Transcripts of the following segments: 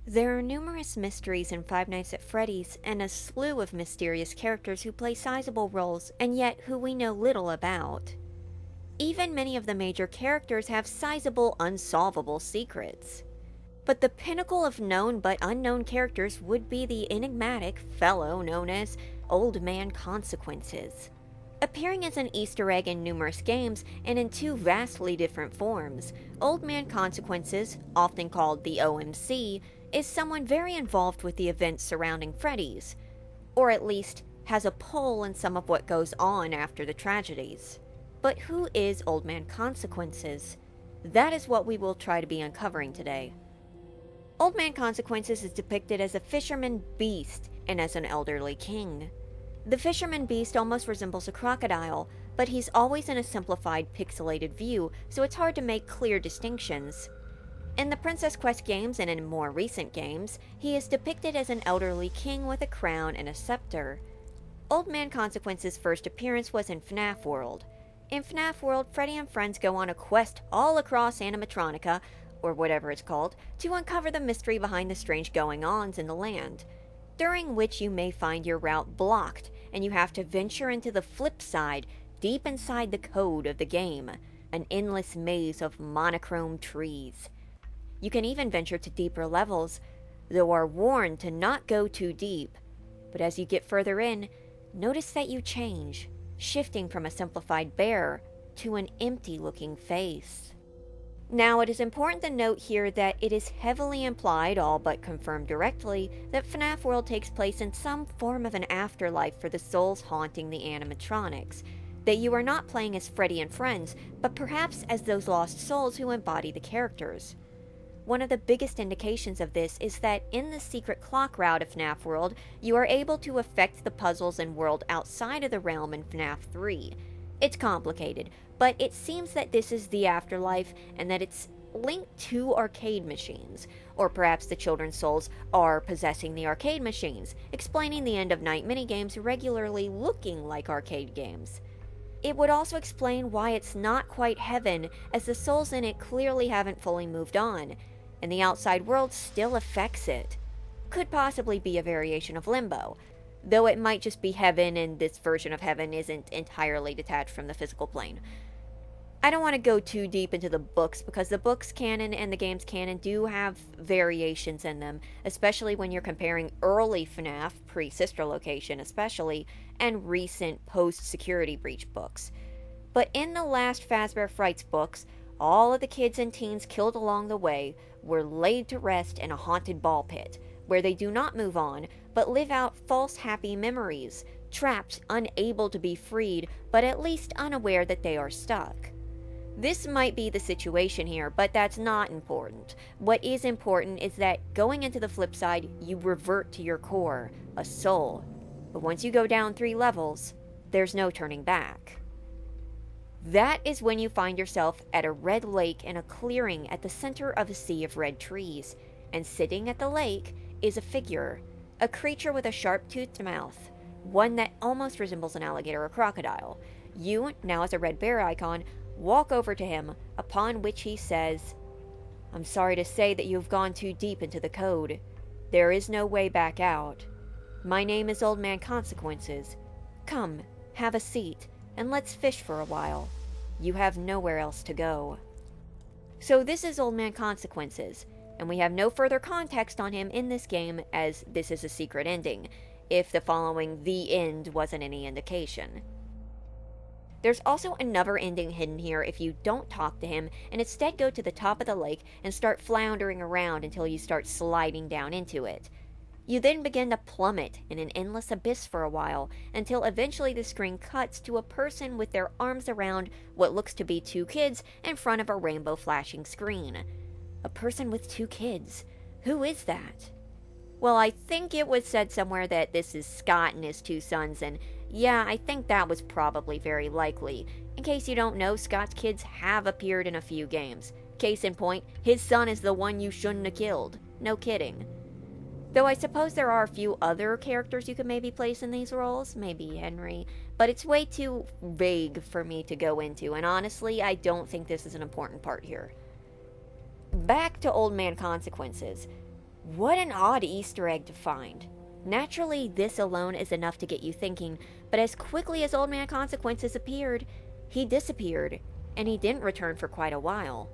There are numerous mysteries in Five Nights at Freddy's and a slew of mysterious characters who play sizable roles and yet who we know little about. Even many of the major characters have sizable, unsolvable secrets. But the pinnacle of known but unknown characters would be the enigmatic fellow known as Old Man Consequences. Appearing as an Easter egg in numerous games and in two vastly different forms, Old Man Consequences, often called the OMC, is someone very involved with the events surrounding Freddy's, or at least has a pull in some of what goes on after the tragedies. But who is Old Man Consequences? That is what we will try to be uncovering today. Old Man Consequences is depicted as a fisherman beast and as an elderly king. The fisherman beast almost resembles a crocodile, but he's always in a simplified pixelated view, so it's hard to make clear distinctions. In the Princess Quest games and in more recent games, he is depicted as an elderly king with a crown and a scepter. Old Man Consequence's first appearance was in Fnaf World. In Fnaf World, Freddy and friends go on a quest all across Animatronica, or whatever it's called, to uncover the mystery behind the strange going-ons in the land, during which you may find your route blocked, and you have to venture into the flip side, deep inside the code of the game, an endless maze of monochrome trees. You can even venture to deeper levels, though are warned to not go too deep. But as you get further in, notice that you change, shifting from a simplified bear to an empty-looking face. Now, it is important to note here that it is heavily implied, all but confirmed directly, that FNAF World takes place in some form of an afterlife for the souls haunting the animatronics, that you are not playing as Freddy and friends, but perhaps as those lost souls who embody the characters. One of the biggest indications of this is that in the secret clock route of FNAF World, you are able to affect the puzzles and world outside of the realm in FNAF 3. It's complicated, but it seems that this is the afterlife and that it's linked to arcade machines, or perhaps the children's souls are possessing the arcade machines, explaining the end-of-night minigames regularly looking like arcade games. It would also explain why it's not quite heaven, as the souls in it clearly haven't fully moved on, and the outside world still affects it. Could possibly be a variation of Limbo, though it might just be heaven and this version of heaven isn't entirely detached from the physical plane. I don't want to go too deep into the books because the books canon and the game's canon do have variations in them, especially when you're comparing early FNAF, pre-Sister Location especially, and recent post-Security Breach books. But in the last Fazbear Frights books, all of the kids and teens killed along the way were laid to rest in a haunted ball pit, where they do not move on, but live out false happy memories, trapped, unable to be freed, but at least unaware that they are stuck. This might be the situation here, but that's not important. What is important is that going into the flip side, you revert to your core, a soul. But once you go down 3 levels, there's no turning back. That is when you find yourself at a red lake in a clearing at the center of a sea of red trees, and sitting at the lake is a figure, a creature with a sharp-toothed mouth, one that almost resembles an alligator or crocodile. You, now as a red bear icon, walk over to him, upon which he says, "I'm sorry to say that you have gone too deep into the code. There is no way back out. My name is Old Man Consequences. Come, have a seat, and let's fish for a while. You have nowhere else to go." So this is Old Man Consequences, and we have no further context on him in this game as this is a secret ending, if the following the end wasn't any indication. There's also another ending hidden here if you don't talk to him and instead go to the top of the lake and start floundering around until you start sliding down into it. You then begin to plummet in an endless abyss for a while, until eventually the screen cuts to a person with their arms around what looks to be 2 kids in front of a rainbow flashing screen. A person with 2 kids. Who is that? Well, I think it was said somewhere that this is Scott and his 2 sons, and yeah, I think that was probably very likely. In case you don't know, Scott's kids have appeared in a few games. Case in point, his son is the one you shouldn't have killed. No kidding. Though I suppose there are a few other characters you could maybe place in these roles, maybe Henry, but it's way too vague for me to go into, and honestly, I don't think this is an important part here. Back to Old Man Consequences. What an odd Easter egg to find. Naturally, this alone is enough to get you thinking, but as quickly as Old Man Consequences appeared, he disappeared, and he didn't return for quite a while.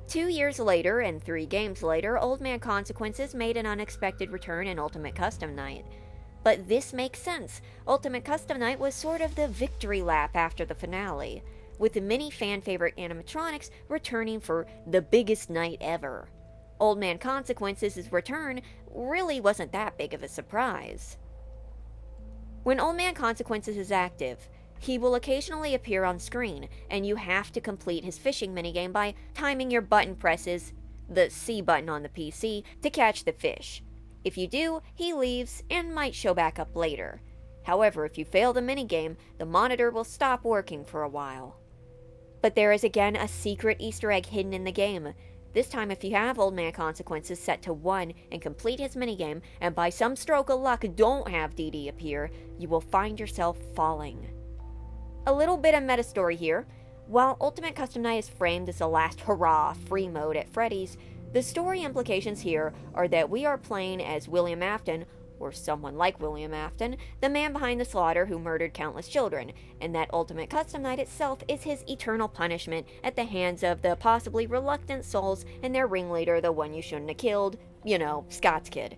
2 years later, and 3 games later, Old Man Consequences made an unexpected return in Ultimate Custom Night. But this makes sense. Ultimate Custom Night was sort of the victory lap after the finale, with the many fan-favorite animatronics returning for the biggest night ever. Old Man Consequences' return really wasn't that big of a surprise. When Old Man Consequences is active, he will occasionally appear on screen, and you have to complete his fishing minigame by timing your button presses, the C button on the PC, to catch the fish. If you do, he leaves and might show back up later. However, if you fail the minigame, the monitor will stop working for a while. But there is again a secret Easter egg hidden in the game. This time, if you have Old Man Consequences set to 1 and complete his minigame, and by some stroke of luck don't have DD appear, you will find yourself falling. A little bit of meta story here. While Ultimate Custom Night is framed as the last hurrah free mode at Freddy's, the story implications here are that we are playing as William Afton, or someone like William Afton, the man behind the slaughter who murdered countless children, and that Ultimate Custom Night itself is his eternal punishment at the hands of the possibly reluctant souls and their ringleader, the one you shouldn't have killed, Scott's kid.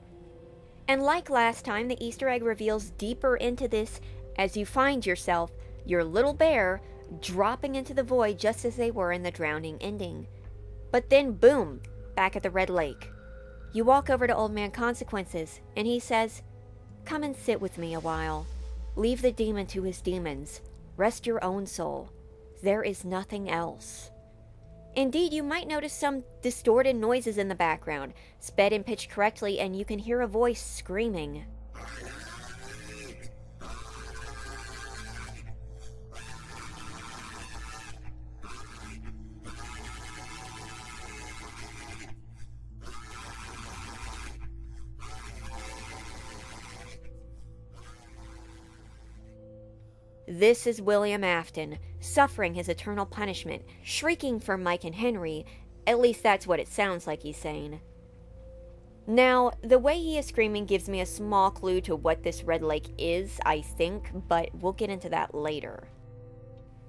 And like last time, the Easter egg reveals deeper into this as you find yourself, your little bear, dropping into the void just as they were in the drowning ending. But then boom, back at the Red Lake. You walk over to Old Man Consequences, and he says, "Come and sit with me a while. Leave the demon to his demons. Rest your own soul. There is nothing else." Indeed, you might notice some distorted noises in the background, sped and pitched correctly, and you can hear a voice screaming. This is William Afton, suffering his eternal punishment, shrieking for Mike and Henry. At least that's what it sounds like he's saying. Now, the way he is screaming gives me a small clue to what this Red Lake is, I think, but we'll get into that later.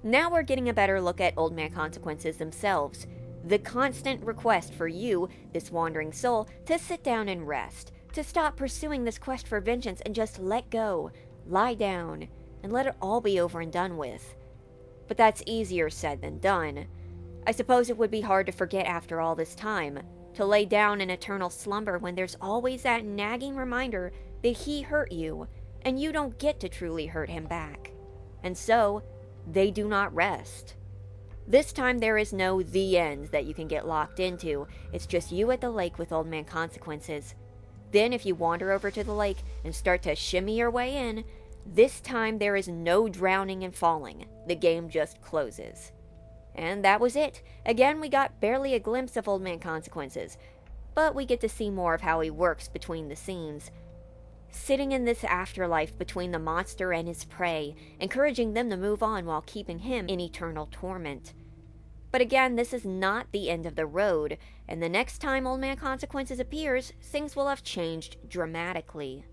Now we're getting a better look at Old Man Consequences themselves. The constant request for you, this wandering soul, to sit down and rest, to stop pursuing this quest for vengeance and just let go, lie down, and let it all be over and done with. But that's easier said than done. I suppose it would be hard to forget after all this time, to lay down in eternal slumber when there's always that nagging reminder that he hurt you, and you don't get to truly hurt him back. And so, they do not rest. This time there is no the end that you can get locked into, it's just you at the lake with Old Man Consequences. Then if you wander over to the lake and start to shimmy your way in, this time there is no drowning and falling. The game just closes. And that was it. Again, we got barely a glimpse of Old Man Consequences, but we get to see more of how he works between the scenes. Sitting in this afterlife between the monster and his prey, encouraging them to move on while keeping him in eternal torment. But again, this is not the end of the road, and the next time Old Man Consequences appears, things will have changed dramatically.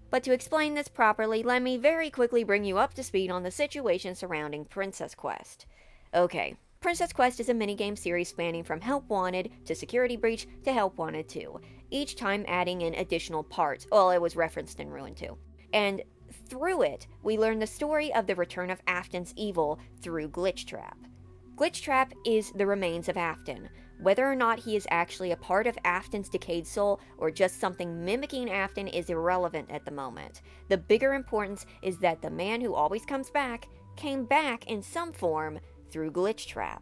But to explain this properly, let me very quickly bring you up to speed on the situation surrounding Princess Quest. Okay, Princess Quest is a minigame series spanning from Help Wanted to Security Breach to Help Wanted 2, each time adding in additional parts. Well, it was referenced in Ruin 2. And through it, we learn the story of the return of Afton's evil through Glitchtrap. Glitchtrap is the remains of Afton. Whether or not he is actually a part of Afton's decayed soul or just something mimicking Afton is irrelevant at the moment. The bigger importance is that the man who always comes back came back in some form through Glitchtrap.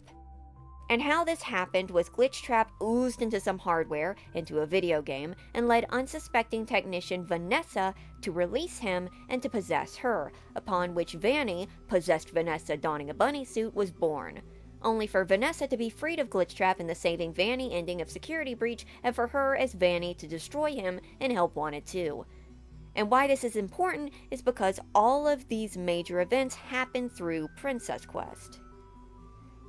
And how this happened was Glitchtrap oozed into some hardware, into a video game, and led unsuspecting technician Vanessa to release him and to possess her, upon which Vanny, possessed Vanessa donning a bunny suit, was born. Only for Vanessa to be freed of Glitchtrap in the saving Vanny ending of Security Breach, and for her as Vanny to destroy him in Help Wanted 2. And why this is important is because all of these major events happen through Princess Quest.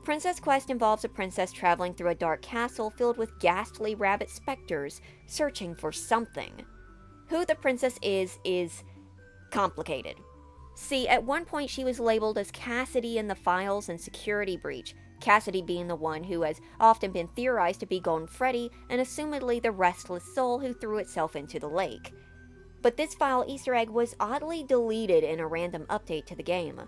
Princess Quest involves a princess traveling through a dark castle filled with ghastly rabbit specters, searching for something. Who the princess is complicated. See, at one point she was labeled as Cassidy in the files and Security Breach, Cassidy being the one who has often been theorized to be Golden Freddy and assumedly the restless soul who threw itself into the lake. But this file Easter egg was oddly deleted in a random update to the game.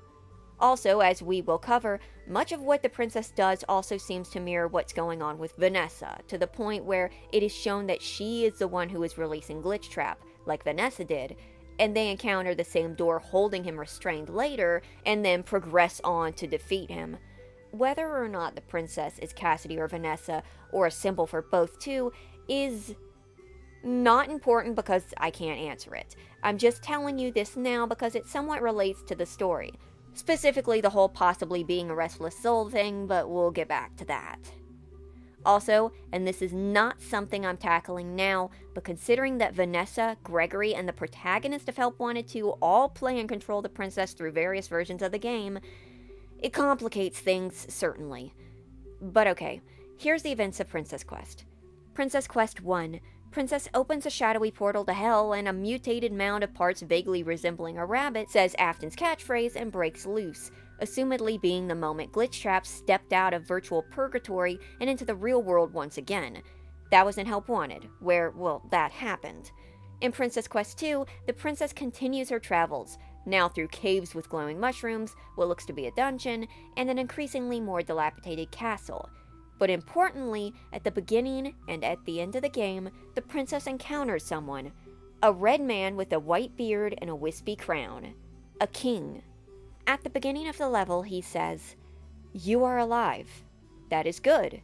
Also, as we will cover, much of what the princess does also seems to mirror what's going on with Vanessa, to the point where it is shown that she is the one who is releasing Glitchtrap, like Vanessa did, and they encounter the same door holding him restrained later, and then progress on to defeat him. Whether or not the princess is Cassidy or Vanessa, or a symbol for both too, is not important because I can't answer it. I'm just telling you this now because it somewhat relates to the story. Specifically the whole possibly being a restless soul thing, but we'll get back to that. Also, and this is not something I'm tackling now, but considering that Vanessa, Gregory, and the protagonist of Help Wanted 2 all play and control the princess through various versions of the game, it complicates things, certainly. But okay, here's the events of Princess Quest. Princess Quest 1. Princess opens a shadowy portal to hell, and a mutated mound of parts vaguely resembling a rabbit says Afton's catchphrase and breaks loose, assumedly being the moment Glitchtrap stepped out of virtual purgatory and into the real world once again. That was in Help Wanted, where, well, that happened. In Princess Quest 2, the princess continues her travels, now through caves with glowing mushrooms, what looks to be a dungeon, and an increasingly more dilapidated castle. But importantly, at the beginning and at the end of the game, the princess encounters someone. A red man with a white beard and a wispy crown. A king. At the beginning of the level, he says, "You are alive. That is good.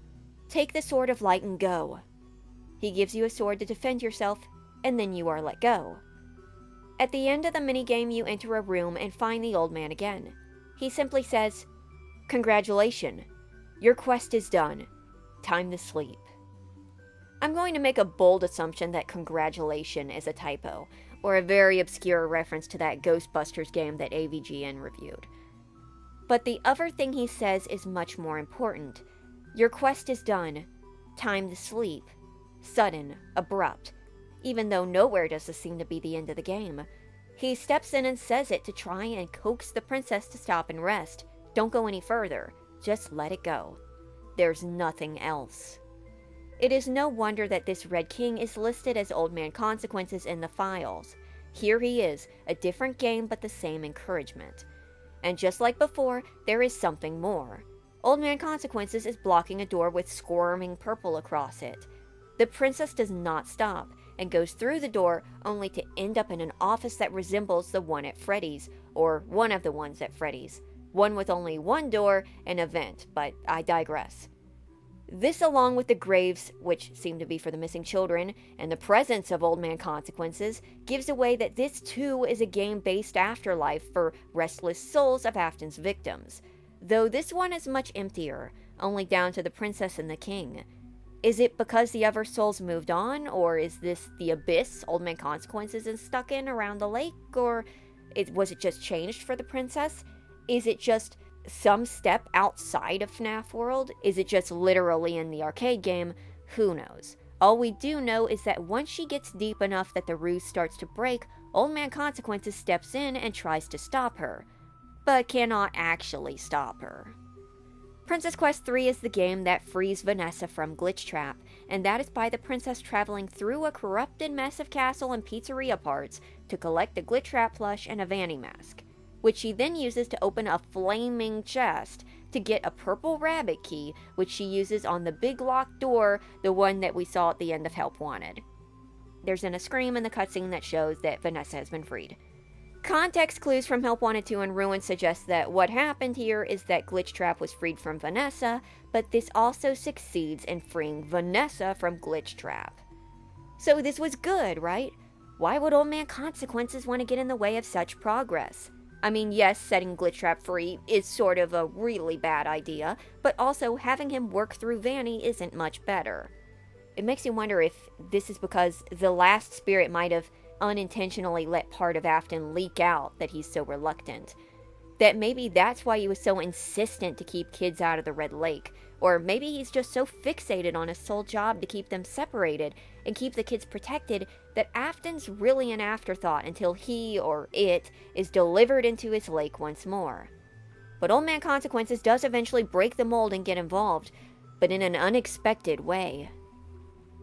Take the sword of light and go." He gives you a sword to defend yourself, and then you are let go. At the end of the minigame, you enter a room and find the old man again. He simply says, "Congratulations. Your quest is done. Time to sleep." I'm going to make a bold assumption that congratulation is a typo, or a very obscure reference to that Ghostbusters game that AVGN reviewed. But the other thing he says is much more important. Your quest is done. Time to sleep. Sudden, abrupt. Even though nowhere does this seem to be the end of the game. He steps in and says it to try and coax the princess to stop and rest. Don't go any further. Just let it go. There's nothing else. It is no wonder that this Red King is listed as Old Man Consequences in the files. Here he is, a different game but the same encouragement. And just like before, there is something more. Old Man Consequences is blocking a door with squirming purple across it. The princess does not stop, and goes through the door only to end up in an office that resembles the one at Freddy's, or one of the ones at Freddy's. One with only one door and a vent, but I digress. This, along with the graves, which seem to be for the missing children, and the presence of Old Man Consequences, gives away that this too is a game-based afterlife for restless souls of Afton's victims. Though this one is much emptier, only down to the princess and the king. Is it because the other souls moved on, or is this the abyss Old Man Consequences is stuck in around the lake, or was it just changed for the princess? Is it just some step outside of Fnaf world? Is it just literally in the arcade game? Who knows? All we do know is that once she gets deep enough that the ruse starts to break, Old Man Consequences steps in and tries to stop her, but cannot actually stop her. Princess Quest 3 is the game that frees Vanessa from Glitchtrap, and that is by the princess traveling through a corrupted mess of castle and pizzeria parts to collect a Glitchtrap plush and a Vanny mask, which she then uses to open a flaming chest to get a purple rabbit key, which she uses on the big locked door, the one that we saw at the end of Help Wanted. There's then a scream in the cutscene that shows that Vanessa has been freed. Context clues from Help Wanted 2 and Ruin suggest that what happened here is that Glitchtrap was freed from Vanessa, but this also succeeds in freeing Vanessa from Glitchtrap. So this was good, right? Why would Old Man Consequences want to get in the way of such progress? I mean, yes, setting Glitchtrap free is sort of a really bad idea, but also having him work through Vanny isn't much better. It makes you wonder if this is because the last spirit might have unintentionally let part of Afton leak out that he's so reluctant. That maybe that's why he was so insistent to keep kids out of the Red Lake. Or maybe he's just so fixated on his sole job to keep them separated and keep the kids protected that Afton's really an afterthought until he, or it, is delivered into his lake once more. But Old Man Consequences does eventually break the mold and get involved, but in an unexpected way.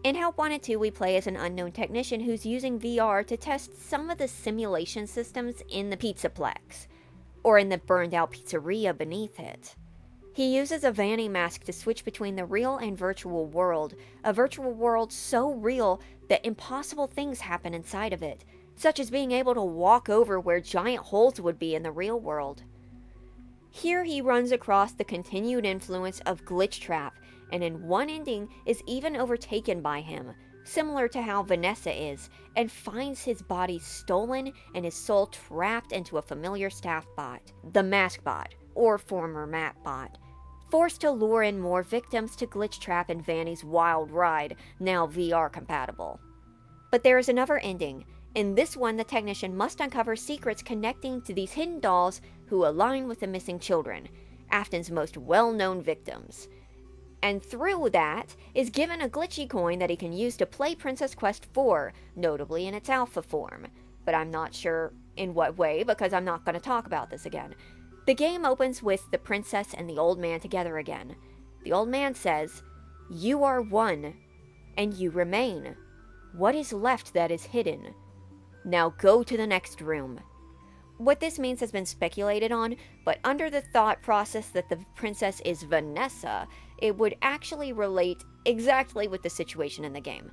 In Help Wanted 2, we play as an unknown technician who's using VR to test some of the simulation systems in the Pizzaplex, or in the burned out pizzeria beneath it. He uses a Vanny mask to switch between the real and virtual world, a virtual world so real that impossible things happen inside of it, such as being able to walk over where giant holes would be in the real world. Here he runs across the continued influence of Glitchtrap, and in one ending is even overtaken by him, similar to how Vanessa is, and finds his body stolen and his soul trapped into a familiar staff bot, the Mask Bot, or former Map Bot, forced to lure in more victims to Glitchtrap and Vanny's wild ride, now VR compatible. But there is another ending. In this one, the technician must uncover secrets connecting to these hidden dolls who align with the missing children, Afton's most well-known victims. And through that, is given a glitchy coin that he can use to play Princess Quest 4, notably in its alpha form. But I'm not sure in what way, because I'm not going to talk about this again. The game opens with the princess and the old man together again. The old man says, "You are one, and you remain. What is left that is hidden? Now go to the next room." What this means has been speculated on, but under the thought process that the princess is Vanessa, it would actually relate exactly with the situation in the game.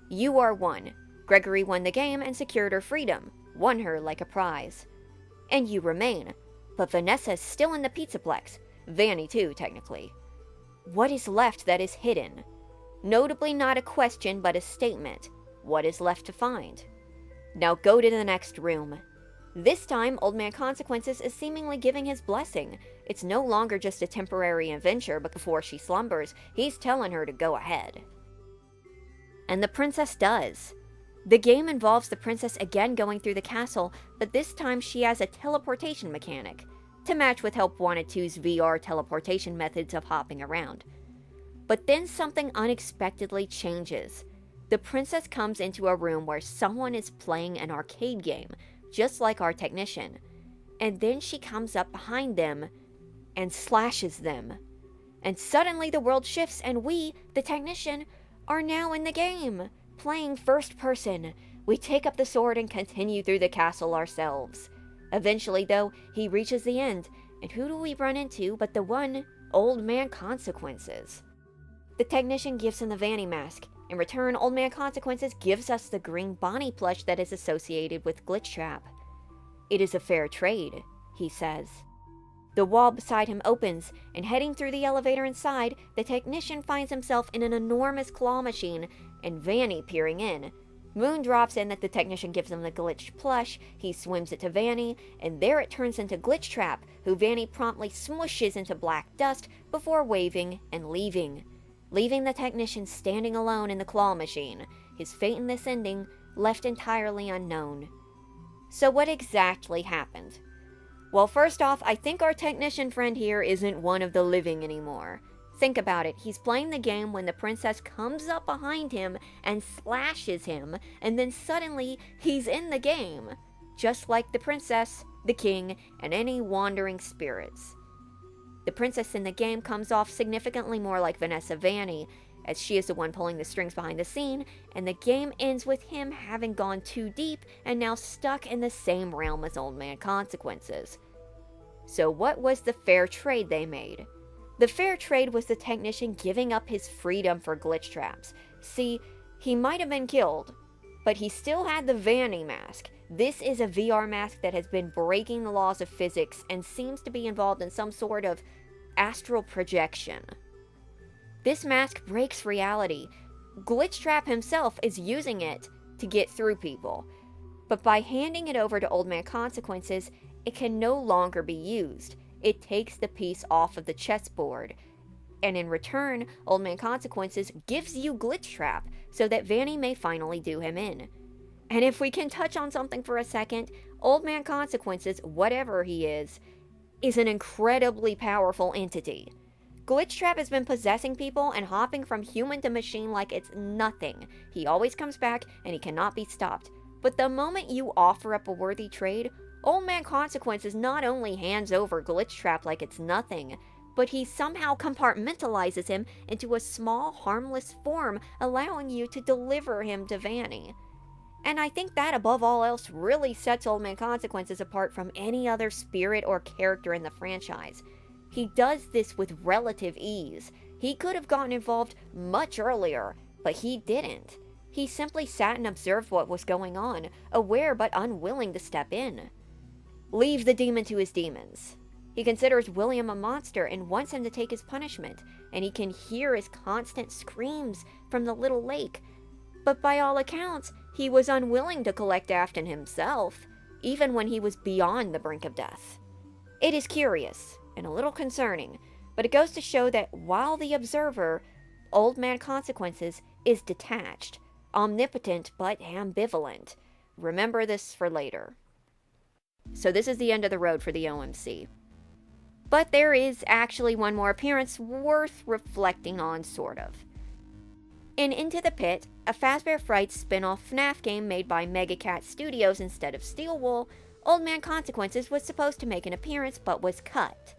You are one. Gregory won the game and secured her freedom, won her like a prize. And you remain. But Vanessa is still in the Pizzaplex. Vanny too, technically. What is left that is hidden? Notably not a question, but a statement. What is left to find? Now go to the next room. This time, Old Man Consequences is seemingly giving his blessing. It's no longer just a temporary adventure, but before she slumbers, he's telling her to go ahead. And the princess does. The game involves the princess again going through the castle, but this time she has a teleportation mechanic, to match with Help Wanted 2's VR teleportation methods of hopping around. But then something unexpectedly changes. The princess comes into a room where someone is playing an arcade game, just like our technician, and then she comes up behind them and slashes them. And suddenly the world shifts and we, the technician, are now in the game, playing first person. We take up the sword and continue through the castle ourselves. Eventually, though, he reaches the end, and who do we run into but the one Old Man Consequences? The technician gives him the Vanny mask. In return, Old Man Consequences gives us the green Bonnie plush that is associated with Glitchtrap. It is a fair trade, he says. The wall beside him opens, and heading through the elevator inside, the technician finds himself in an enormous claw machine, and Vanny peering in. Moon drops in that the technician gives him the glitch plush, he swims it to Vanny, and there it turns into Glitchtrap, who Vanny promptly smushes into black dust before waving and leaving the technician standing alone in the claw machine, his fate in this ending left entirely unknown. So what exactly happened? Well, first off, I think our technician friend here isn't one of the living anymore. Think about it, he's playing the game when the princess comes up behind him and slashes him, and then suddenly he's in the game, just like the princess, the king, and any wandering spirits. The princess in the game comes off significantly more like Vanessa Vanny, as she is the one pulling the strings behind the scene, and the game ends with him having gone too deep and now stuck in the same realm as Old Man Consequences. So what was the fair trade they made? The fair trade was the technician giving up his freedom for Glitchtraps. See, he might have been killed, but he still had the Vanny mask. This is a VR mask that has been breaking the laws of physics and seems to be involved in some sort of astral projection. This mask breaks reality. Glitchtrap himself is using it to get through people, but by handing it over to Old Man Consequences, it can no longer be used. It takes the piece off of the chessboard, and in return, Old Man Consequences gives you Glitchtrap so that Vanny may finally do him in. And if we can touch on something for a second, Old Man Consequences, whatever he is is an incredibly powerful entity. Glitchtrap has been possessing people and hopping from human to machine like it's nothing. He always comes back and he cannot be stopped. But the moment you offer up a worthy trade, Old Man Consequences not only hands over Glitchtrap like it's nothing, but he somehow compartmentalizes him into a small, harmless form, allowing you to deliver him to Vanny. And I think that, above all else, really sets Old Man Consequences apart from any other spirit or character in the franchise. He does this with relative ease. He could have gotten involved much earlier, but he didn't. He simply sat and observed what was going on, aware but unwilling to step in. Leave the demon to his demons. He considers William a monster and wants him to take his punishment, and he can hear his constant screams from the little lake. But by all accounts, he was unwilling to collect Afton himself, even when he was beyond the brink of death. It is curious, and a little concerning, but it goes to show that while the observer, Old Man Consequences, is detached, omnipotent but ambivalent. Remember this for later. So this is the end of the road for the OMC. But there is actually one more appearance worth reflecting on, sort of. In Into the Pit, a Fazbear Fright spin-off Fnaf game made by Megacat Studios instead of Steelwool, Old Man Consequences was supposed to make an appearance but was cut.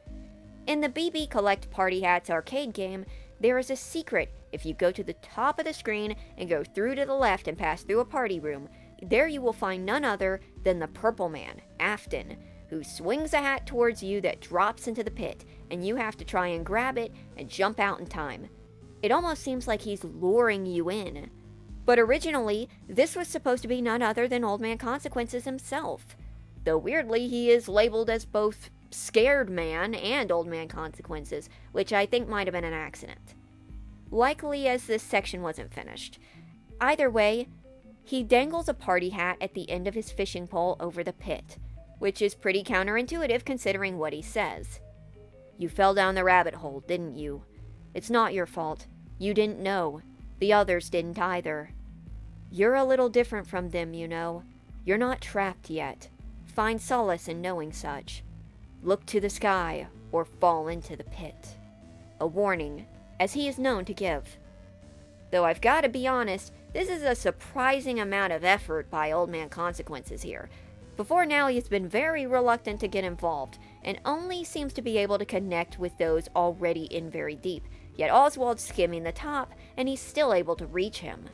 In the BB Collect Party Hats arcade game, there is a secret. If you go to the top of the screen and go through to the left and pass through a party room, there you will find none other than the Purple Man, Afton, who swings a hat towards you that drops into the pit, and you have to try and grab it and jump out in time. It almost seems like he's luring you in. But originally, this was supposed to be none other than Old Man Consequences himself. Though weirdly, he is labeled as both Scared Man and Old Man Consequences, which I think might have been an accident. Likely as this section wasn't finished. Either way, he dangles a party hat at the end of his fishing pole over the pit, which is pretty counterintuitive considering what he says. You fell down the rabbit hole, didn't you? It's not your fault. You didn't know. The others didn't either. You're a little different from them, you know. You're not trapped yet. Find solace in knowing such. Look to the sky, or fall into the pit. A warning, as he is known to give. Though I've got to be honest, this is a surprising amount of effort by Old Man Consequences here. Before now, he's been very reluctant to get involved, and only seems to be able to connect with those already in very deep, yet Oswald's skimming the top, and he's still able to reach him.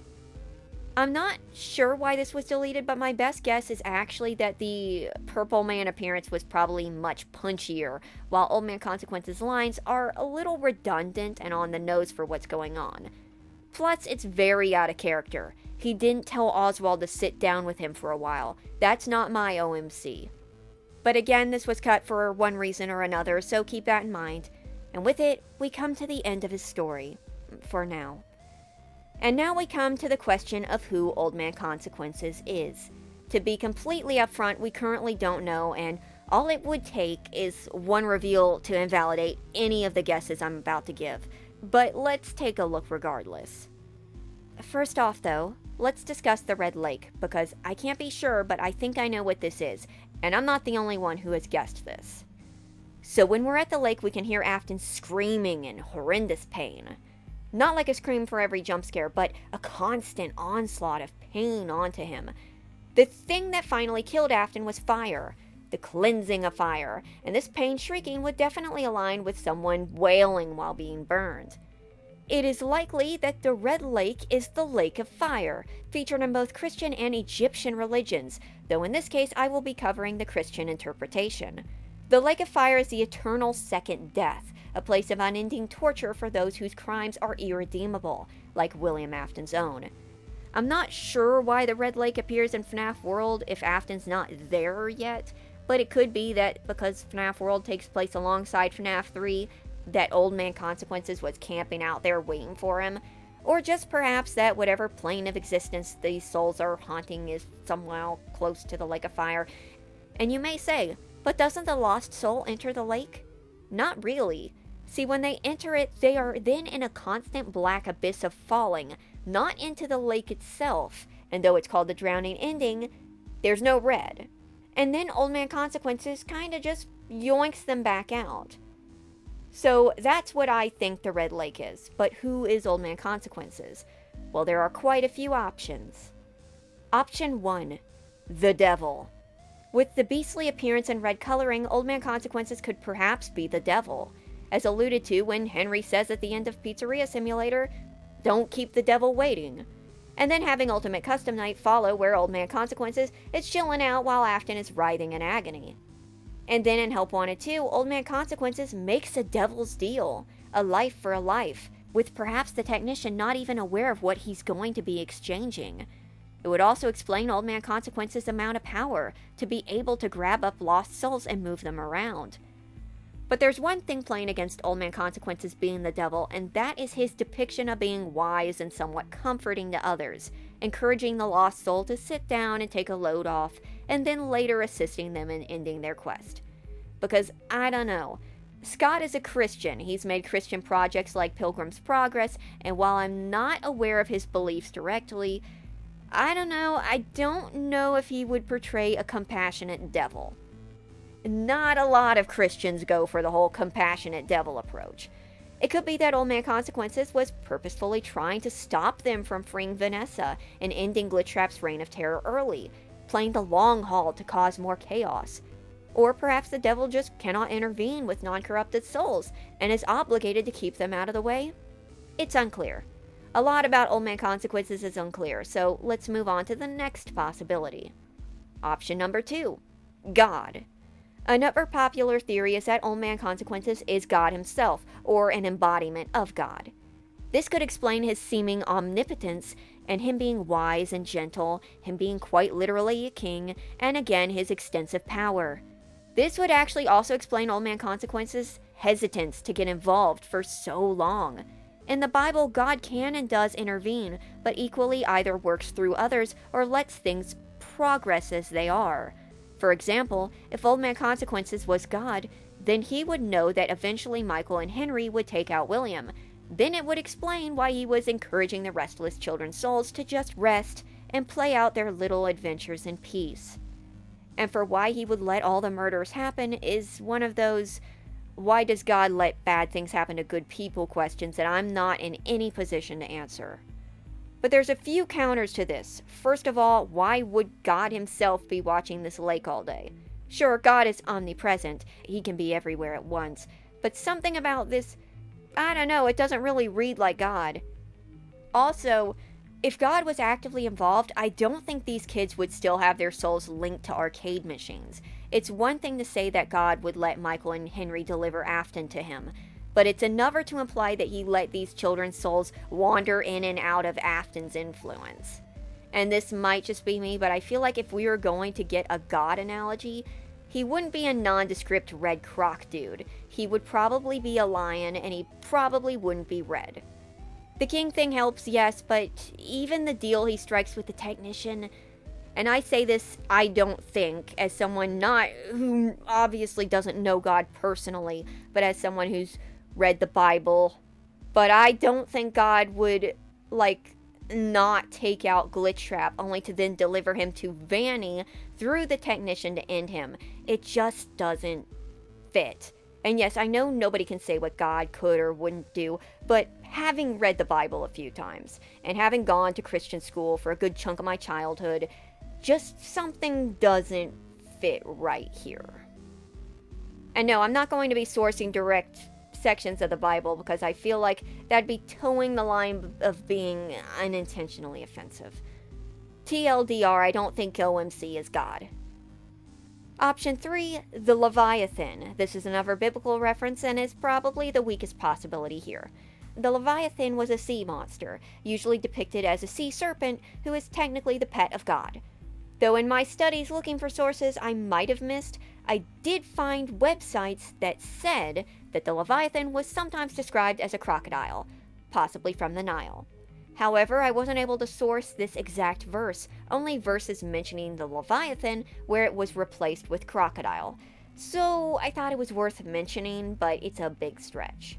I'm not sure why this was deleted, but my best guess is actually that the Purple Man appearance was probably much punchier, while Old Man Consequences' lines are a little redundant and on the nose for what's going on. Plus, it's very out of character. He didn't tell Oswald to sit down with him for a while. That's not my OMC. But again, this was cut for one reason or another, so keep that in mind. And with it, we come to the end of his story. For now. And now we come to the question of who Old Man Consequences is. To be completely upfront, we currently don't know, and all it would take is one reveal to invalidate any of the guesses I'm about to give. But let's take a look regardless. First off, though, let's discuss the Red Lake, because I can't be sure, but I think I know what this is, and I'm not the only one who has guessed this. So when we're at the lake, we can hear Afton screaming in horrendous pain. Not like a scream for every jump scare, but a constant onslaught of pain onto him. The thing that finally killed Afton was fire, the cleansing of fire, and this pain shrieking would definitely align with someone wailing while being burned. It is likely that the Red Lake is the Lake of Fire, featured in both Christian and Egyptian religions, though in this case I will be covering the Christian interpretation. The Lake of Fire is the eternal second death, a place of unending torture for those whose crimes are irredeemable, like William Afton's own. I'm not sure why the Red Lake appears in FNAF World if Afton's not there yet, but it could be that because FNAF World takes place alongside FNAF 3, that Old Man Consequences was camping out there waiting for him, or just perhaps that whatever plane of existence these souls are haunting is somehow close to the Lake of Fire. And you may say, but doesn't the lost soul enter the lake? Not really. See, when they enter it, they are then in a constant black abyss of falling, not into the lake itself, and though it's called the drowning ending, there's no red. And then Old Man Consequences kinda just yoinks them back out. So that's what I think the Red Lake is. But who is Old Man Consequences? Well, there are quite a few options. Option 1. The Devil. With the beastly appearance and red coloring, Old Man Consequences could perhaps be the devil. As alluded to when Henry says at the end of Pizzeria Simulator, "Don't keep the devil waiting." And then having Ultimate Custom Night follow where Old Man Consequences is chilling out while Afton is writhing in agony. And then in Help Wanted 2, Old Man Consequences makes a devil's deal, a life for a life, with perhaps the technician not even aware of what he's going to be exchanging. It would also explain Old Man Consequences' amount of power to be able to grab up lost souls and move them around. But there's one thing playing against Old Man Consequences being the devil, and that is his depiction of being wise and somewhat comforting to others, encouraging the lost soul to sit down and take a load off, and then later assisting them in ending their quest. Because, I don't know, Scott is a Christian. He's made Christian projects like Pilgrim's Progress, and while I'm not aware of his beliefs directly, I don't know if he would portray a compassionate devil. Not a lot of Christians go for the whole compassionate devil approach. It could be that Old Man Consequences was purposefully trying to stop them from freeing Vanessa and ending Glitchtrap's reign of terror early, playing the long haul to cause more chaos. Or perhaps the devil just cannot intervene with non-corrupted souls and is obligated to keep them out of the way. It's unclear. A lot about Old Man Consequences is unclear, so let's move on to the next possibility. Option number 2. God. Another popular theory is that Old Man Consequences is God himself, or an embodiment of God. This could explain his seeming omnipotence, and him being wise and gentle, him being quite literally a king, and again his extensive power. This would actually also explain Old Man Consequences' hesitance to get involved for so long. In the Bible, God can and does intervene, but equally either works through others or lets things progress as they are. For example, if Old Man Consequences was God, then he would know that eventually Michael and Henry would take out William. Then it would explain why he was encouraging the restless children's souls to just rest and play out their little adventures in peace. And for why he would let all the murders happen is one of those "why does God let bad things happen to good people" questions that I'm not in any position to answer. But there's a few counters to this. First of all, why would God himself be watching this lake all day? Sure, God is omnipresent. He can be everywhere at once. But something about this, I don't know, it doesn't really read like God. Also, if God was actively involved, I don't think these kids would still have their souls linked to arcade machines. It's one thing to say that God would let Michael and Henry deliver Afton to him, but it's another to imply that he let these children's souls wander in and out of Afton's influence. And this might just be me, but I feel like if we were going to get a God analogy, he wouldn't be a nondescript red croc dude. He would probably be a lion, and he probably wouldn't be red. The king thing helps, yes, but even the deal he strikes with the technician, and I say this, I don't think, as someone who obviously doesn't know God personally, but as someone who's read the Bible, but I don't think God would, not take out Glitchtrap only to then deliver him to Vanny through the technician to end him. It just doesn't fit. And yes, I know nobody can say what God could or wouldn't do, but having read the Bible a few times, and having gone to Christian school for a good chunk of my childhood, just something doesn't fit right here. And no, I'm not going to be sourcing direct sections of the Bible because I feel like that'd be towing the line of being unintentionally offensive. TLDR, I don't think OMC is God. Option 3, the Leviathan. This is another biblical reference and is probably the weakest possibility here. The Leviathan was a sea monster, usually depicted as a sea serpent who is technically the pet of God. Though in my studies looking for sources I might have missed, I did find websites that said that the Leviathan was sometimes described as a crocodile, possibly from the Nile. However, I wasn't able to source this exact verse, only verses mentioning the Leviathan where it was replaced with crocodile. So I thought it was worth mentioning, but it's a big stretch.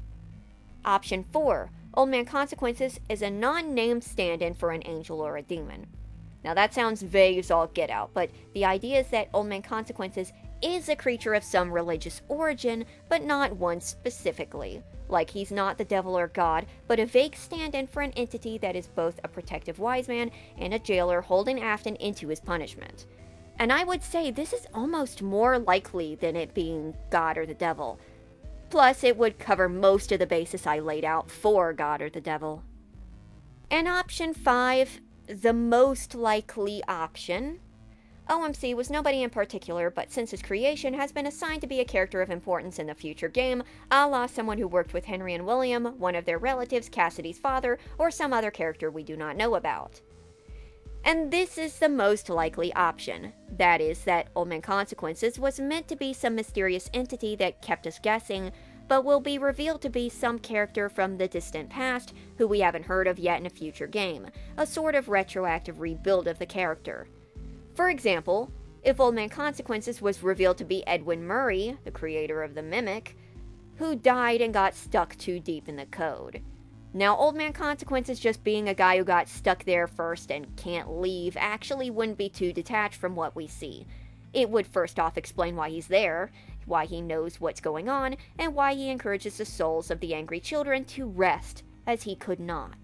Option 4, Old Man Consequences is a non-named stand-in for an angel or a demon. Now that sounds vague as all get out, but the idea is that Old Man Consequences is a creature of some religious origin, but not one specifically. Like he's not the devil or god, but a vague stand-in for an entity that is both a protective wise man and a jailer holding Afton into his punishment. And I would say this is almost more likely than it being God or the devil. Plus, it would cover most of the basis I laid out for God or the devil. And option 5, the most likely option. OMC was nobody in particular, but since his creation has been assigned to be a character of importance in the future game, a la someone who worked with Henry and William, one of their relatives, Cassidy's father, or some other character we do not know about. And this is the most likely option. That is, that Old Man Consequences was meant to be some mysterious entity that kept us guessing, but will be revealed to be some character from the distant past who we haven't heard of yet in a future game, a sort of retroactive rebuild of the character. For example, if Old Man Consequences was revealed to be Edwin Murray, the creator of the Mimic, who died and got stuck too deep in the code. Now, Old Man Consequences just being a guy who got stuck there first and can't leave actually wouldn't be too detached from what we see. It would first off explain why he's there, why he knows what's going on, and why he encourages the souls of the angry children to rest, as he could not.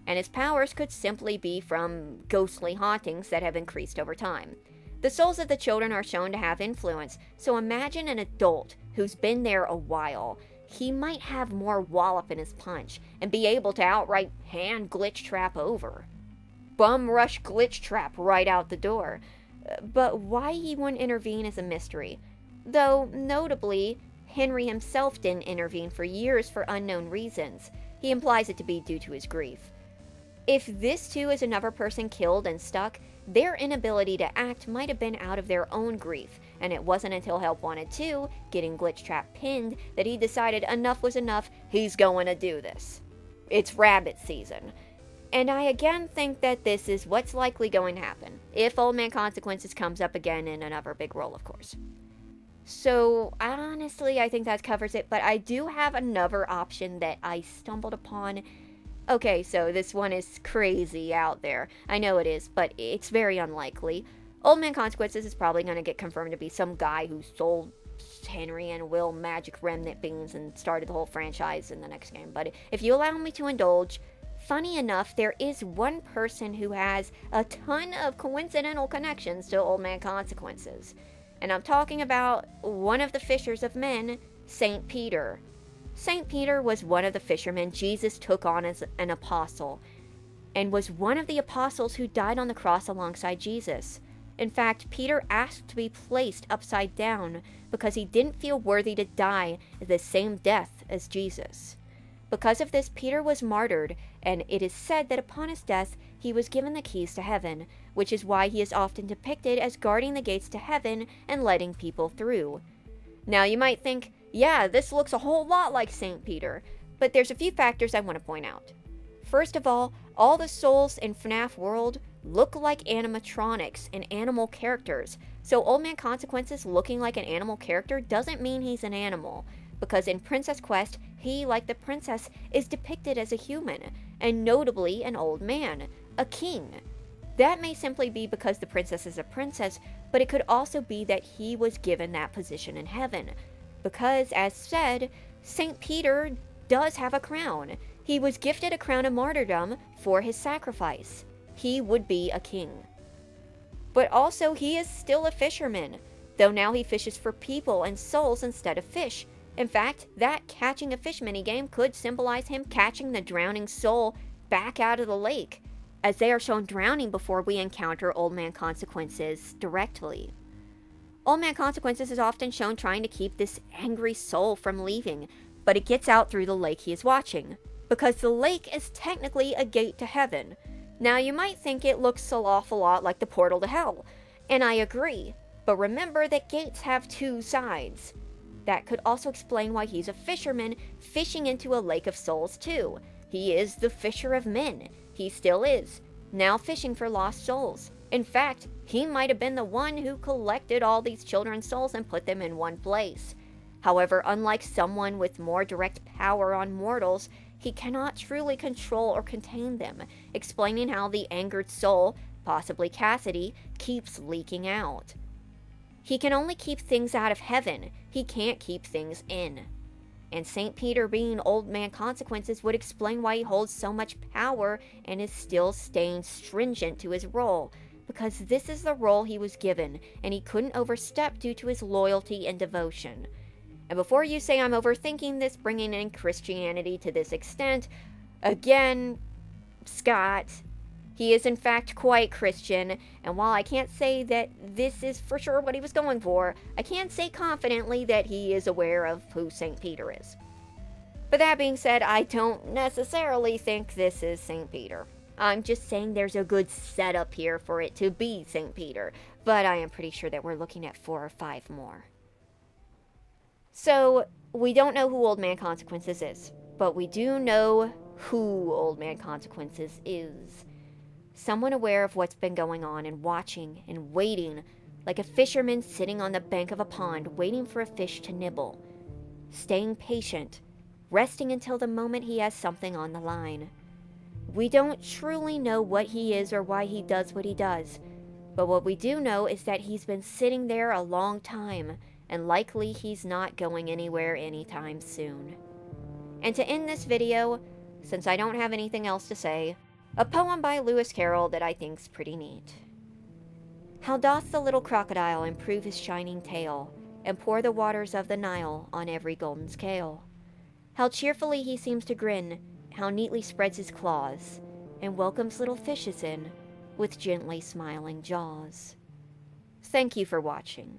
And his powers could simply be from ghostly hauntings that have increased over time. The souls of the children are shown to have influence, so imagine an adult who's been there a while. He might have more wallop in his punch, and be able to outright hand Glitchtrap over. Bum rush Glitchtrap right out the door. But why he wouldn't intervene is a mystery. Though, notably, Henry himself didn't intervene for years for unknown reasons. He implies it to be due to his grief. If this too is another person killed and stuck, their inability to act might have been out of their own grief, and it wasn't until Help Wanted 2, getting Glitchtrap pinned, that he decided enough was enough, he's going to do this. It's rabbit season. And I again think that this is what's likely going to happen, if Old Man Consequences comes up again in another big role, of course. So, honestly, I think that covers it, but I do have another option that I stumbled upon. Okay, so this one is crazy out there. I know it is, but it's very unlikely. Old Man Consequences is probably going to get confirmed to be some guy who sold Henry and Will magic remnant beans and started the whole franchise in the next game. But if you allow me to indulge, funny enough, there is one person who has a ton of coincidental connections to Old Man Consequences. And I'm talking about one of the fishers of men, St. Peter. St. Peter was one of the fishermen Jesus took on as an apostle, and was one of the apostles who died on the cross alongside Jesus. In fact, Peter asked to be placed upside down because he didn't feel worthy to die the same death as Jesus. Because of this, Peter was martyred, and it is said that upon his death, he was given the keys to heaven, which is why he is often depicted as guarding the gates to heaven and letting people through. Now, you might think, yeah, this looks a whole lot like St. Peter, but there's a few factors I want to point out. First of all the souls in Fnaf world look like animatronics and animal characters, so Old Man Consequences looking like an animal character doesn't mean he's an animal, because in Princess Quest, he, like the princess, is depicted as a human, and notably an old man, a king. That may simply be because the princess is a princess, but it could also be that he was given that position in heaven. Because, as said, St. Peter does have a crown. He was gifted a crown of martyrdom for his sacrifice. He would be a king. But also, he is still a fisherman, though now he fishes for people and souls instead of fish. In fact, that catching a fish minigame could symbolize him catching the drowning soul back out of the lake, as they are shown drowning before we encounter Old Man Consequences directly. Old Man Consequences is often shown trying to keep this angry soul from leaving, but it gets out through the lake he is watching, because the lake is technically a gate to heaven. Now, you might think it looks an awful lot like the portal to hell, and I agree, but remember that gates have two sides. That could also explain why he's a fisherman fishing into a lake of souls too. He is the fisher of men. He still is, now fishing for lost souls. In fact, he might have been the one who collected all these children's souls and put them in one place. However, unlike someone with more direct power on mortals, he cannot truly control or contain them, explaining how the angered soul, possibly Cassidy, keeps leaking out. He can only keep things out of heaven. He can't keep things in. And St. Peter being Old Man Consequences would explain why he holds so much power and is still staying stringent to his role, because this is the role he was given, and he couldn't overstep due to his loyalty and devotion. And before you say I'm overthinking this, bringing in Christianity to this extent, again, Scott, he is in fact quite Christian, and while I can't say that this is for sure what he was going for, I can say confidently that he is aware of who St. Peter is. But that being said, I don't necessarily think this is St. Peter. I'm just saying there's a good setup here for it to be St. Peter, but I am pretty sure that we're looking at 4 or 5 more. So, we don't know who Old Man Consequences is, but we do know who Old Man Consequences is. Someone aware of what's been going on and watching and waiting, like a fisherman sitting on the bank of a pond waiting for a fish to nibble. Staying patient, resting until the moment he has something on the line. We don't truly know what he is or why he does what he does, but what we do know is that he's been sitting there a long time, and likely he's not going anywhere anytime soon. And to end this video, since I don't have anything else to say, a poem by Lewis Carroll that I think's pretty neat. How doth the little crocodile improve his shining tail, and pour the waters of the Nile on every golden scale? How cheerfully he seems to grin, how neatly spreads his claws, and welcomes little fishes in with gently smiling jaws. Thank you for watching.